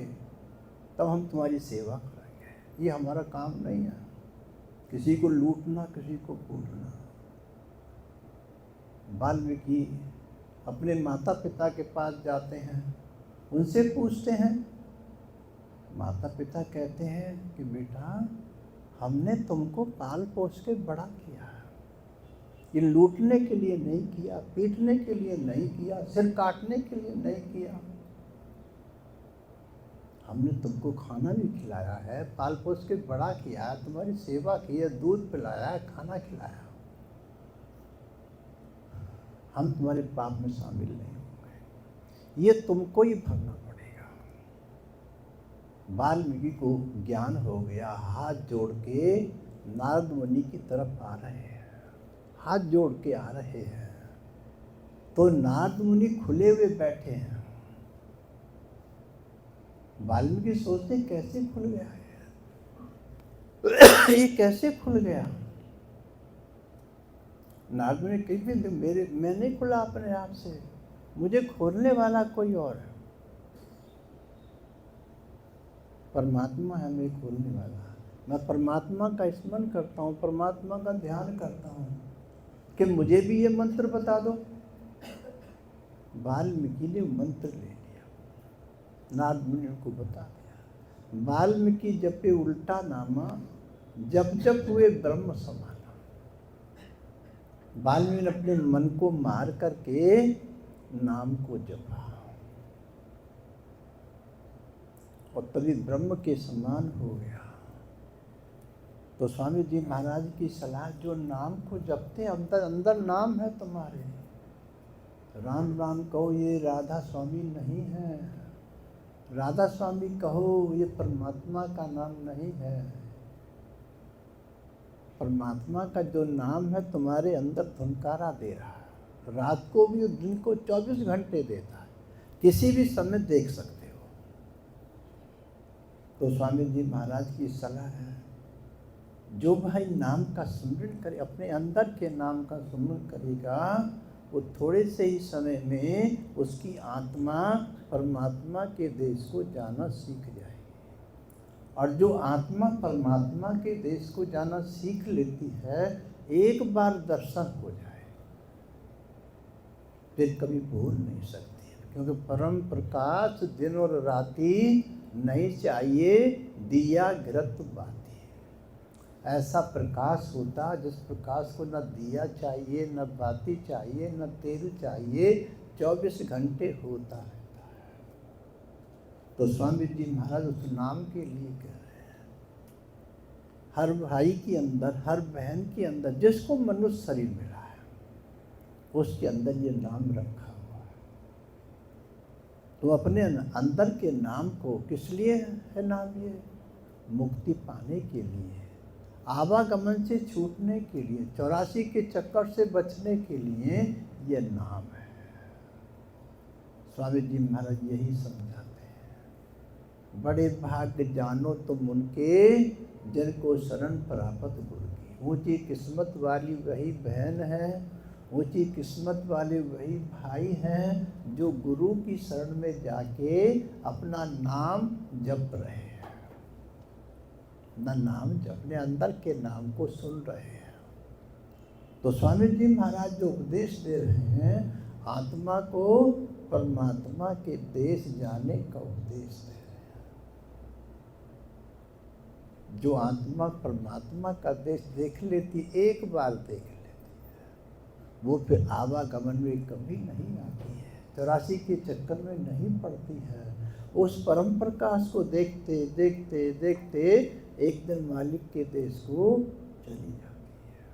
तब हम तुम्हारी सेवा करेंगे। ये हमारा काम नहीं है किसी को लूटना, किसी को भूलना। वाल्मीकि अपने माता पिता के पास जाते हैं, उनसे पूछते हैं। माता पिता कहते हैं कि बेटा हमने तुमको पाल पोस के बड़ा किया है, ये लूटने के लिए नहीं किया, पीटने के लिए नहीं किया, सिर काटने के लिए नहीं किया। हमने तुमको खाना भी खिलाया है, पाल पोस के बड़ा किया है, तुम्हारी सेवा की है, दूध पिलाया है, खाना खिलाया। हम तुम्हारे पाप में शामिल नहीं होंगे, ये तुमको ही भरना पड़ेगा। वाल्मीकि को ज्ञान हो गया, हाथ जोड़ के नारद मुनि की तरफ आ रहे हैं, हाथ जोड़ के आ रहे हैं। तो नारद मुनि खुले हुए बैठे हैं। वाल्मीकि सोचते कैसे खुल गया है ये कैसे खुल गया? नारद मुनि कही मैं नहीं खुला अपने आप से, मुझे खोलने वाला कोई और है। परमात्मा है मैं खोलने वाला। मैं परमात्मा का स्मरण करता हूँ, परमात्मा का ध्यान करता हूँ कि मुझे भी ये मंत्र बता दो। वाल्मीकि ने मंत्र ले लिया, नारद मुनि को बता दिया। वाल्मीकि जपे उल्टा नामा, जप जप हुए ब्रह्म समाना। वाल्मीकि ने अपने मन को मार करके नाम को जपा और तभी ब्रह्म के समान हो गया। तो स्वामी जी महाराज की सलाह, जो नाम को जपते अंदर अंदर नाम है तुम्हारे। राम राम कहो ये राधा स्वामी नहीं है, राधा स्वामी कहो ये परमात्मा का नाम नहीं है। परमात्मा का जो नाम है तुम्हारे अंदर धुनकारा दे रहा है, रात को भी दिन को 24 घंटे देता है, किसी भी समय देख सकते हो। तो स्वामी जी महाराज की सलाह है, जो भाई नाम का सुमिरन करे, अपने अंदर के नाम का सुमिरन करेगा, वो थोड़े से ही समय में उसकी आत्मा परमात्मा के देश को जाना सीख जाएगी। और जो आत्मा परमात्मा के देश को जाना सीख लेती है, एक बार दर्शन हो जाए फिर कभी भूल नहीं सकती है, क्योंकि परम प्रकाश दिन और राति नहीं चाहिए, दिया घृत बाती। ऐसा प्रकाश होता जिस प्रकाश को न दिया चाहिए, न बाती चाहिए, न तेल चाहिए, 24 घंटे होता रहता है। तो स्वामी जी महाराज उस नाम के लिए कह रहे हैं, हर भाई के अंदर, हर बहन के अंदर, जिसको मनुष्य शरीर मिला है उसके अंदर ये नाम रखा हुआ है। तो अपने अंदर के नाम को किस लिए है नाम? ये मुक्ति पाने के लिए, आवागमन से छूटने के लिए, 84 के चक्कर से बचने के लिए ये नाम है। स्वामी जी महाराज यही समझाते हैं, बड़े भाग्य जानो तुम उनके जिनको शरण प्राप्त गुरु की। ऊंची किस्मत वाली वही बहन है, ऊंची किस्मत वाले वही भाई हैं जो गुरु की शरण में जाके अपना नाम जप रहे हैं, न नाम जपने, अंदर के नाम को सुन रहे हैं। तो स्वामी जी महाराज जो उपदेश दे रहे हैं, आत्मा को परमात्मा के देश जाने का उपदेश दे रहे हैं। जो आत्मा परमात्मा का देश देख लेती, एक बार देख लेती, वो फिर आवागमन में कभी नहीं आती है, 84 के चक्कर में नहीं पड़ती है। उस परम प्रकाश को देखते देखते देखते एक दिन मालिक के देश को चली जाती है।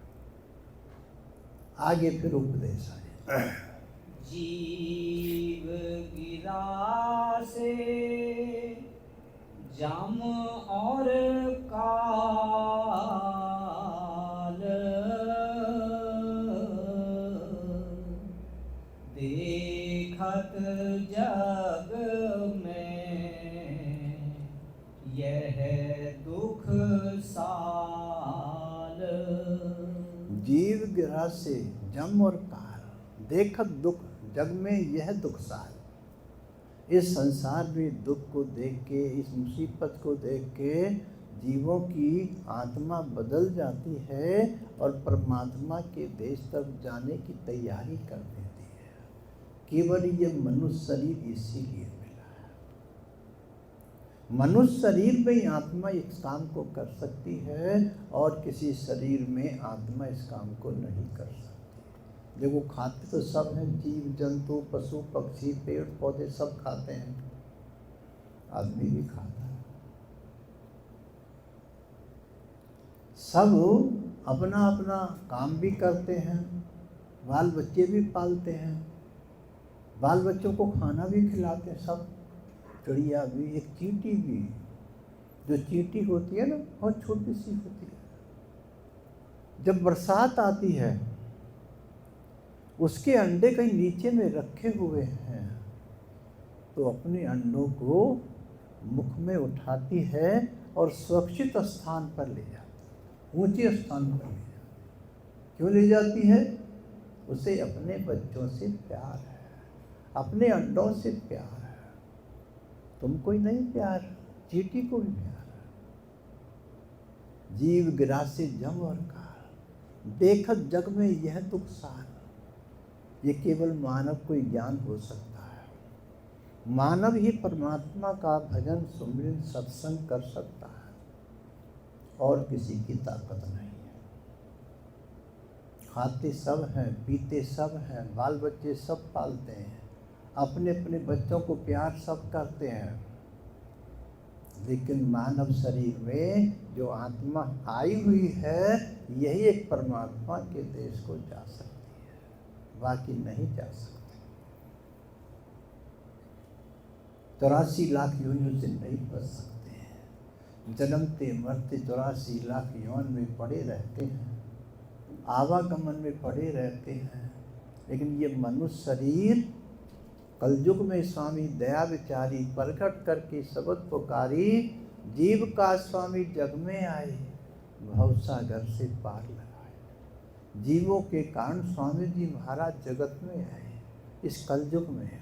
आगे फिर उपदेश आए, जीव गिरा से जम और काल, देखत जग में यह दुख साल। जीव गिरा से जम और काल, देखत दुख जग में यह दुख साल। इस संसार में दुख को देख के, इस मुसीबत को देख के जीवों की आत्मा बदल जाती है और परमात्मा के देश तक जाने की तैयारी कर देती है। केवल ये मनुष्य शरीर इसीलिए मिला है। मनुष्य शरीर में ही आत्मा इस काम को कर सकती है और किसी शरीर में आत्मा इस काम को नहीं कर सकती। देखो, खाते तो सब हैं, जीव जंतु पशु पक्षी पेड़ पौधे सब खाते हैं, आदमी भी खाता है। सब अपना अपना काम भी करते हैं, बाल बच्चे भी पालते हैं, बाल बच्चों को खाना भी खिलाते हैं सब। चिड़िया भी, एक चींटी भी, जो चींटी होती है ना, बहुत छोटी सी होती है। जब बरसात आती है, उसके अंडे कहीं नीचे में रखे हुए हैं, तो अपने अंडों को मुख में उठाती है और सुरक्षित स्थान पर ले जाती है, ऊंचे स्थान पर ले जाती है। क्यों ले जाती है? उसे अपने बच्चों से प्यार है, अपने अंडों से प्यार है। तुमको ही नहीं प्यार, चींटी को भी प्यार है। जीव गिरा से जम और काल, देखत जग में यह दुख सार। ये केवल मानव को ज्ञान हो सकता है। मानव ही परमात्मा का भजन सुमिरन सत्संग कर सकता है, और किसी की ताकत नहीं है। खाते सब हैं, पीते सब हैं, बाल बच्चे सब पालते हैं, अपने अपने बच्चों को प्यार सब करते हैं, लेकिन मानव शरीर में जो आत्मा आई हुई है, यही एक परमात्मा के देश को जा सकती है, बाकी नहीं जा सकती। 84 लाख योनियों से नहीं बच सकते हैं। जन्मते मरते 84 लाख यौन में पड़े रहते हैं, आवागमन में पड़े रहते हैं, लेकिन ये मनुष्य शरीर कलयुग में स्वामी दया विचारी प्रकट करके शब्द पुकारी जीव का स्वामी जग में आए, भवसागर से पार लगाए। जीवों के कारण स्वामी जी महाराज जगत में आए, इस कलयुग में।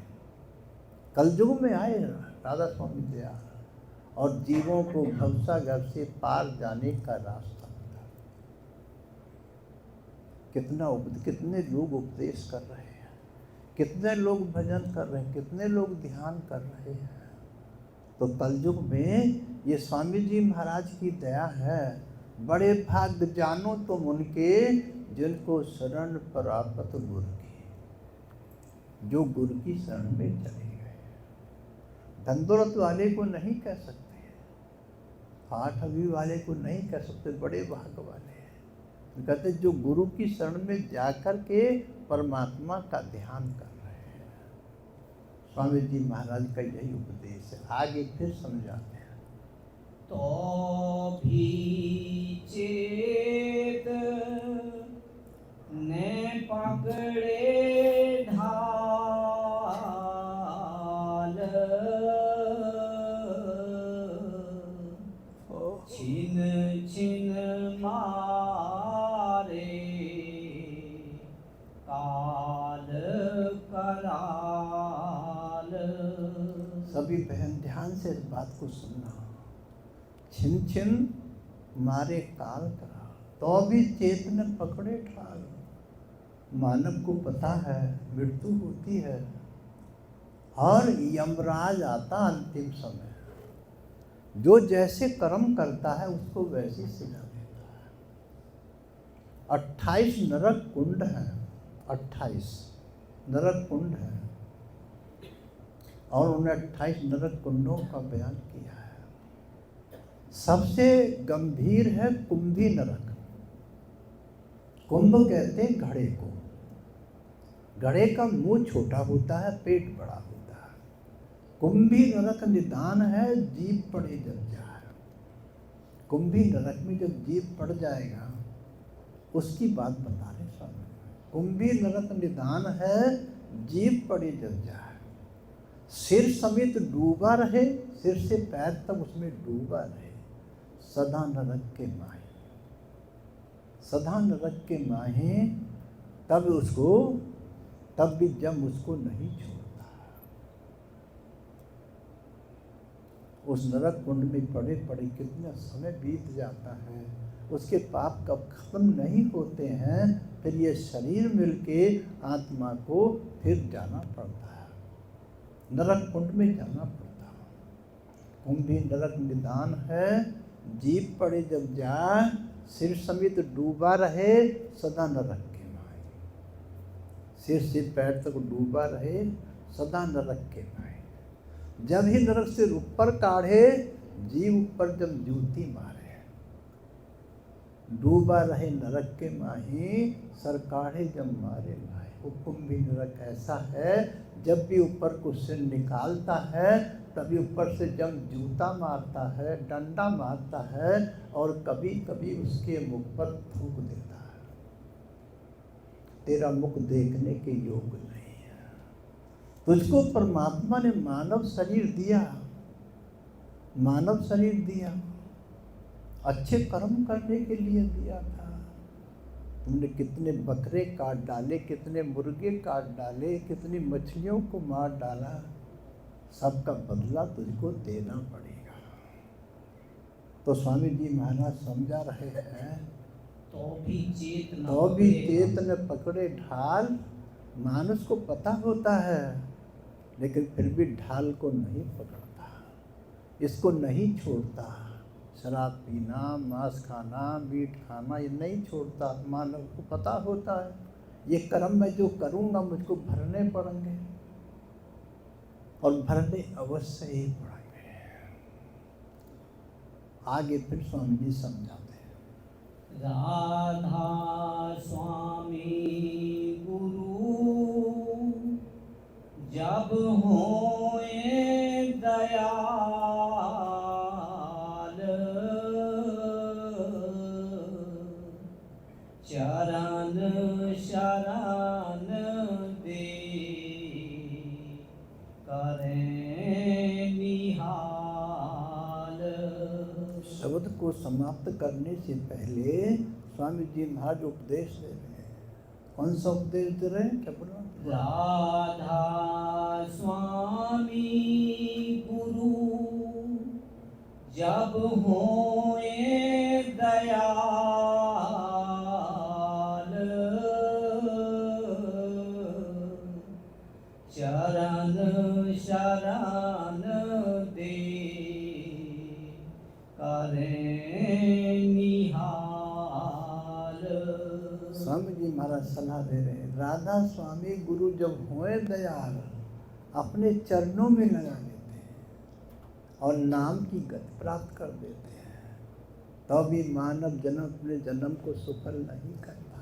कलयुग में आए राधा स्वामी दयाल, और जीवों को भवसागर से पार जाने का रास्ता बता। कितने लोग उपदेश कर रहे हैं, कितने लोग भजन कर रहे हैं, कितने लोग ध्यान कर रहे हैं। तो कलयुग में ये स्वामी जी महाराज की दया है। बड़े भाग्य जानो तुम उनके, जिनको शरण प्राप्त गुरु की, जो गुरु की शरण में चले गए। धन दौलत वाले को नहीं कह सकते, आठ अभी वाले को नहीं कह सकते, बड़े भाग्य वाले हैं। कहते जो गुरु की शरण में जाकर के परमात्मा का ध्यान कर रहे हैं। स्वामी जी महाराज का यही उपदेश है। आगे फिर समझाते हैं। तो भी चेत ने पकड़े ढाल, छिन छिन मारे काल कराल। सभी बहन ध्यान से इस बात को सुनना। छिन छिन मारे काल करा, तो भी चेत ने पकड़े ठाल। मानव को पता है मृत्यु होती है, और यमराज आता अंतिम समय। जो जैसे कर्म करता है उसको वैसी सजा देता है। 28 नरक कुंड हैं, 28 नरक कुंड हैं, और उन्हें 28 नरक कुंडों का बयान किया है। सबसे गंभीर है कुंभी नरक। कुंभ कहते हैं घड़े को। घड़े का मुंह छोटा होता है, पेट बड़ा होता है। कुंभी नरक निदान है, जीव पड़े जब जाए। कुंभी नरक में जब जीव पड़ जाएगा उसकी बात बता रहे स्वामी। कुंभी नरक निदान है, जीव पड़े जब जाए। सिर समेत डूबा रहे, सिर से पैर तक उसमें डूबा रहे। सदा नरक के माहे, सदा नरक के माहे। तब भी जम उसको नहीं छोड़ता। उस नरक कुंड में पड़े पड़े कितना समय बीत जाता है, उसके पाप कब खत्म नहीं होते हैं। फिर ये शरीर मिलके आत्मा को फिर जाना पड़ता है, नरक कुंड में जाना पड़ता है। कुंभी नरक निदान है, जीव पड़े जब जाए। सिर समेत डूबा रहे, सदा नरक के माहे। सिर से पैर तक डूबा रहे, सदा नरक के माहे। जब ही नरक से ऊपर काढ़े, जीव ऊपर जब जूती मारे। डूबा रहे नरक के माही, सर काढ़े जब मारे लाए। वो कुंभी नरक ऐसा है, जब भी ऊपर को सिर निकालता है तभी ऊपर से जब जूता मारता है, डंडा मारता है, और कभी कभी उसके मुख पर थूक देता है। तेरा मुख देखने के योग्य नहीं है। तुझको परमात्मा ने मानव शरीर दिया, मानव शरीर दिया, अच्छे कर्म करने के लिए दिया था। तुमने कितने बकरे काट डाले, कितने मुर्गे काट डाले, कितनी मछलियों को मार डाला। सबका बदला तुझको देना पड़ेगा। तो स्वामी जी महाराज समझा रहे हैं, तो भी चेत न पकड़े ढाल। मानुष को पता होता है, लेकिन फिर भी ढाल को नहीं पकड़ता, इसको नहीं छोड़ता। शराब पीना, मांस खाना, मीट खाना, ये नहीं छोड़ता। मानव को पता होता है ये कर्म मैं जो करूँगा मुझको भरने पड़ेंगे, और भरने अवश्य ही पड़ेंगे। आगे फिर स्वामी जी समझाते हैं। राधा स्वामी गुरु जब होए दयाल, चरण शरण दे करें निहाल। शब्द को समाप्त करने से पहले स्वामी जी महाराज उपदेश दे रहे हैं। कौन सा उपदेश दे रहे हैं? क्या बोलो? राधा स्वामी गुरु जब होए दयाल, चरण शरण दे करें निहाल। स्वामी जी महाराज सलाह दे रहे हैं, राधा स्वामी गुरु जब होए दयाल अपने चरणों में लगा लेते हैं और नाम की गति प्राप्त कर देते हैं, तो भी मानव जन्म अपने जन्म को सफल नहीं कर पाया।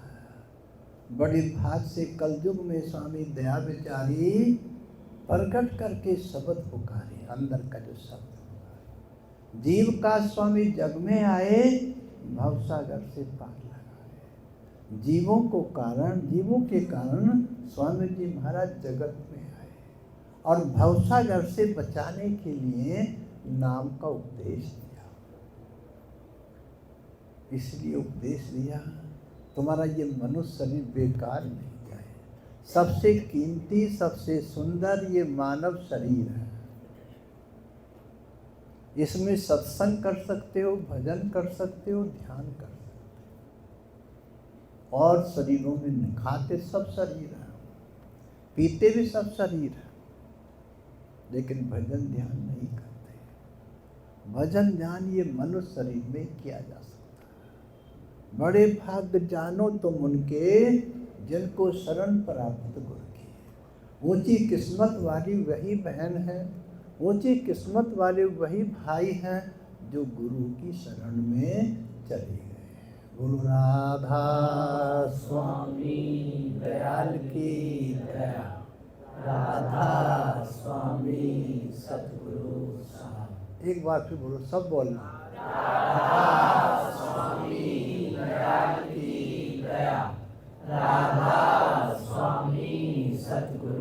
बड़ी भाग से कलयुग में स्वामी दया विचारी प्रकट करके शब्द पुकारे, अंदर का जो शब्द पुकारे। जीव का स्वामी जग में आए, भवसागर से पार लगाए। जीवों के कारण स्वामी जी महाराज जगत में आए और भवसागर से बचाने के लिए नाम का उपदेश दिया। इसलिए उपदेश दिया, तुम्हारा ये मनुष्य शरीर बेकार नहीं जाए। सबसे कीमती, सबसे सुंदर ये मानव शरीर है। इसमें सत्संग कर सकते हो, भजन कर सकते हो, ध्यान कर सकते हो। और शरीरों में खाते सब शरीर है, पीते भी सब शरीर है, लेकिन भजन ध्यान नहीं करते। भजन ध्यान ये मनुष्य शरीर में किया जा सकता है। बड़े भाग्य जानो तुम उनके जिनको शरण प्राप्त गुरु की। ऊंची किस्मत वाली वही बहन है, ऊंची किस्मत वाले वही भाई हैं जो गुरु की शरण में चले गए। बोलो राधा स्वामी दयाल की दया। राधा स्वामी सतगुरु साहब। एक बार फिर बोलो, सब बोलना। राधा स्वामी दयाल की दया। राधा स्वामी सतगुरु